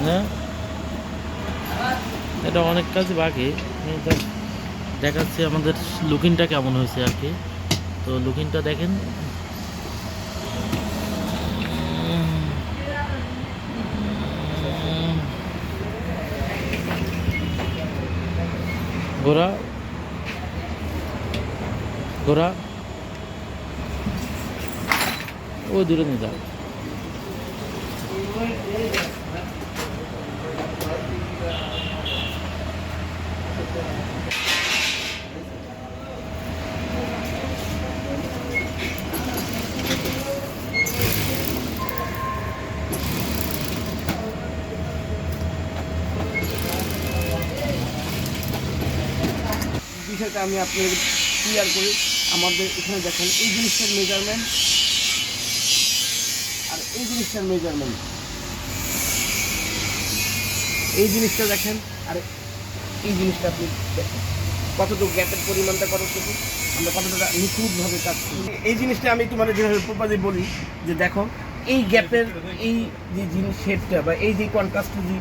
না এটা অনেক কাজ বাকি, দেখাচ্ছি আমাদের লুকিংটা কেমন হয়েছে আর কি। তো লুকিংটা দেখেন, ঘোড়া ঘোড়া ও দূরে নিয়ে যাও। বিষয়টা আমি আপনাদের ক্লিয়ার করি। আমাদের এখানে দেখেন এই জিনিসটার মেজারমেন্ট আর এই জিনিসটার মেজারমেন্ট, এই জিনিসটা দেখেন আর এই জিনিসটা আপনি দেখেন কতটুকু গ্যাপের পরিমাণটা কতটুকু, আমরা কতটা নিখুঁতভাবে কাজ করি। এই জিনিসটা আমি তোমাদের যেভাবে প্রপারলি বলি যে দেখো এই গ্যাপের এই যে জিনিস শেডটা বা এই যে কন্ট্রাস্টের যে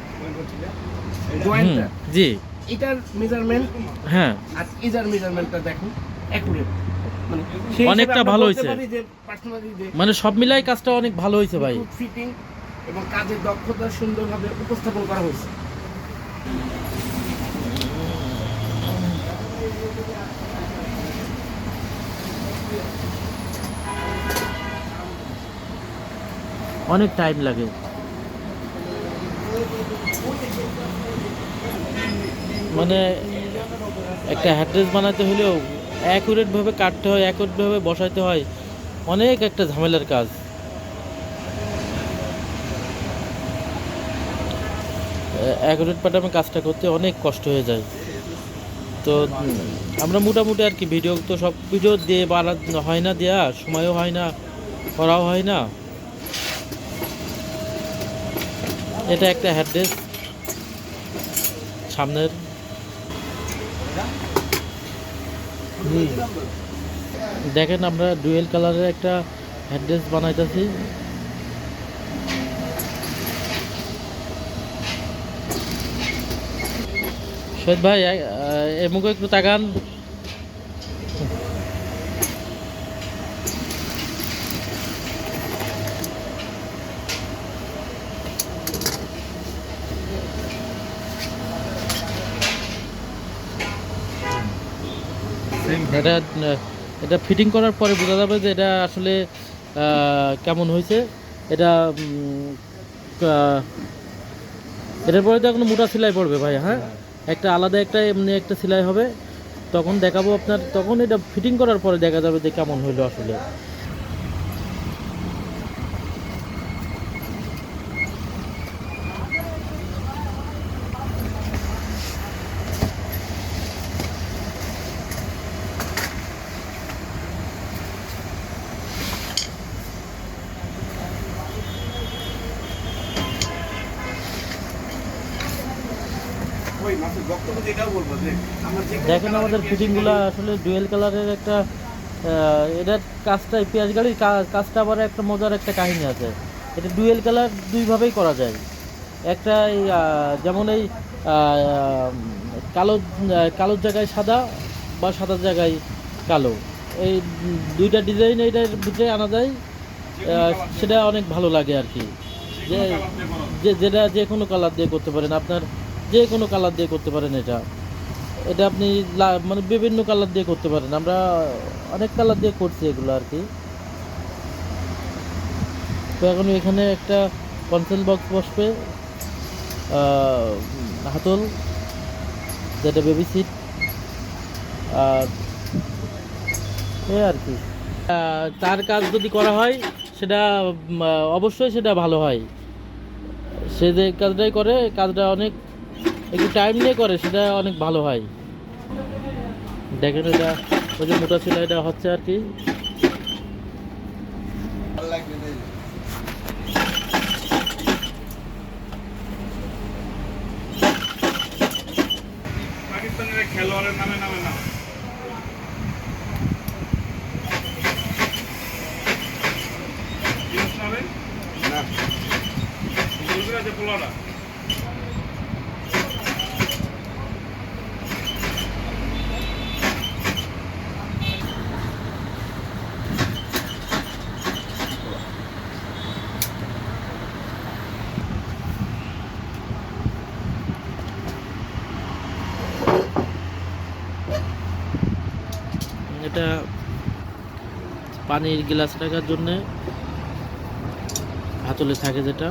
জয়েন্টটা, জি এটার মেজারমেন্ট হ্যাঁ আর এটার মেজারমেন্টটা দেখো অ্যাকুরেট, মানে অনেকটা ভালো হয়েছে, মানে সব মিলাই কাজটা অনেক ভালো হয়েছে ভাই। ফিটিং এবং কাজের দক্ষতা সুন্দরভাবে উপস্থাপন করা হয়েছে। অনেক টাইম লাগে, মানে একটা অ্যাড্রেস বানাতে হলেও অ্যাকুরেটভাবে কাটতে হয়, অ্যাকুরেটভাবে বসাইতে হয়, অনেক একটা ঝামেলার কাজ। অ্যাকুরেট প্যাটার্নে কাজটা করতে অনেক কষ্ট হয়ে যায়। তো আমরা মোটামুটি আর কি ভিডিও তো সব ভিডিও দিয়ে বানানো হয় না, দেওয়া সময়ও হয় না, করাও হয় না। এটা একটা অ্যাড্রেস সামনের, দেখেন আমরা ডুয়েল কালারের একটা অ্যাড্রেস বানাইতেছি। শহীদ ভাই এ মুখে একটু তাকান। এটা এটা ফিটিং করার পরে বোঝা যাবে যে এটা আসলে কেমন হয়েছে। এটা এটার পরে তো এখন মোটা সেলাই পড়বে ভাই, হ্যাঁ একটা আলাদা একটা এমনি একটা সেলাই হবে, তখন দেখাবো আপনার, তখন এটা ফিটিং করার পরে দেখা যাবে যে কেমন হইলো আসলে। দেখেন আমাদের ফিটিংগুলো আসলে ডুয়েল কালারের একটা, এটার কাজটা পেঁয়াজ গাড়ির কাজটা আবার একটা মজার একটা কাহিনী আছে। এটা ডুয়েল কালার দুইভাবেই করা যায়। একটা যেমন এই কালো কালোর জায়গায় সাদা বা সাদার জায়গায় কালো, এই দুইটা ডিজাইন এইটার ভিতরে আনা যায়। সেটা অনেক ভালো লাগে আর কি, যে যেটা যে কোনো কালার দিয়ে করতে পারেন, আপনার যে কোনো কালার দিয়ে করতে পারেন। এটা এটা আপনি মানে বিভিন্ন কালার দিয়ে করতে পারেন, আমরা অনেক কালার দিয়ে করছি এগুলো আর কি। তো এখন এখানে একটা কনসেল বক্স বসবে, হাতল যেটা বেবি সিট, আর আর কি তার কাজ যদি করা হয় সেটা অবশ্যই সেটা ভালো হয়। সে যে কাজটাই করে, কাজটা অনেক একটু টাইম নিয়ে করে, সেটা অনেক ভালো হয়। দেখেন এটা ওই যে মোটা সেলাইটা হচ্ছে আর কি। পাকিস্তানের খেলোয়াড়ের নামে নামে না নামে বলবি না যে পোলাটা এটা পানির গ্লাস রাখার জন্য হাতলে থাকে যেটা,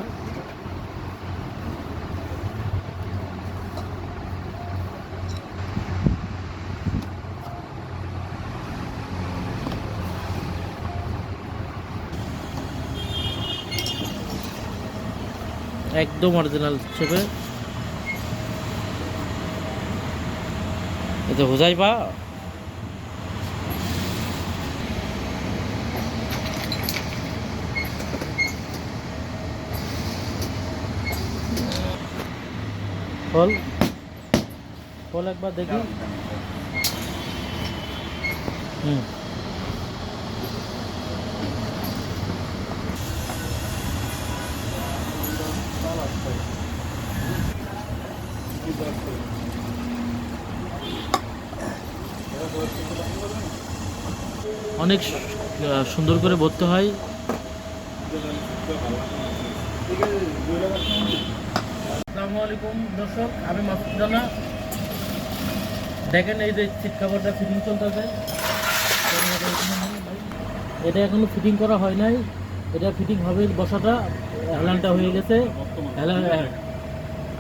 একদম অরিজিনাল হিসেবে। এটা বোঝাই বা ফল ফল একবার দেখি। হুম, অনেক সুন্দর করে ভরতে হয়। আসসালামু আলাইকুম দর্শক, আমি মাতিকাটা। দেখেন এই যে সিট কাভারটা ফিটিং চলতেছে, এটা এখনো ফিটিং করা হয় নাই। এটা ফিটিং হবে, বসাটা হেলানটা হয়ে গেছে।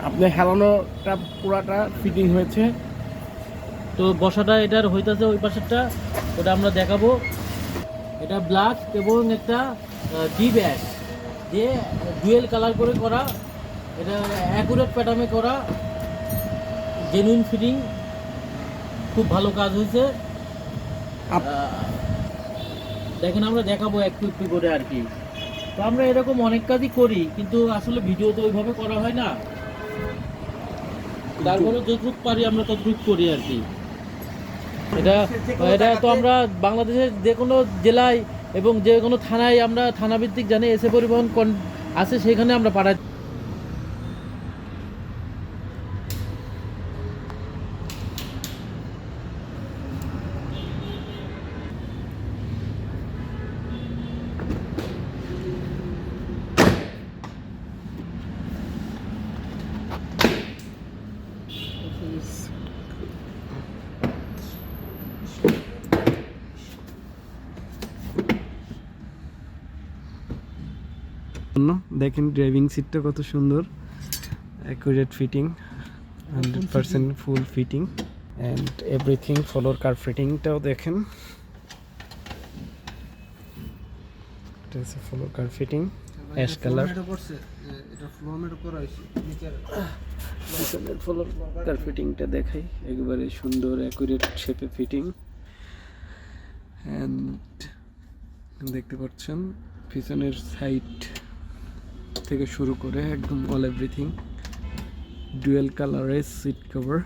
আপনি হেলানোটা পুরাটা ফিটিং হয়েছে, তো বসাটা এটার হইতাছে ওই পাশেরটা, ওটা আমরা দেখাবো। এটা ব্ল্যাক এবং একটা ডি ব্যাগ দিয়ে ডুয়েল কালার করে করা, এটা অ্যাকুরেট প্যাটার্নে করা, জেনুইন ফিটিং, খুব ভালো কাজ হয়েছে। দেখেন আমরা দেখাবো একটু একটু করে আর কি। তো আমরা এরকম অনেক কাজই করি, কিন্তু আসলে ভিডিও তো ওইভাবে করা হয় না, তারপরে যতটুকু পারি আমরা ততটুকু করি আর কি। এটা এটা তো আমরা বাংলাদেশের যে কোনো জেলায় এবং যে কোনো থানায় আমরা থানাভিত্তিক জানি এসে পরিবহন আছে, সেখানে আমরা পাঠাই। দেখেন ড্রাইভিং সিটটা কত সুন্দর, accurate fitting, 100% full fitting and everything. Floor car ফিটিংটাও দেখেন, এটা হচ্ছে floor car fitting, ash colour. পিছনের ফলোর কার ফিটিংটা দেখাই, একেবারে সুন্দর অ্যাকুরেট শেপে ফিটিং। অ্যান্ড দেখতে পাচ্ছেন পিছনের সাইড থেকে শুরু করে একদম অল এভরিথিং, ডুয়েল কালারের সিট কভার।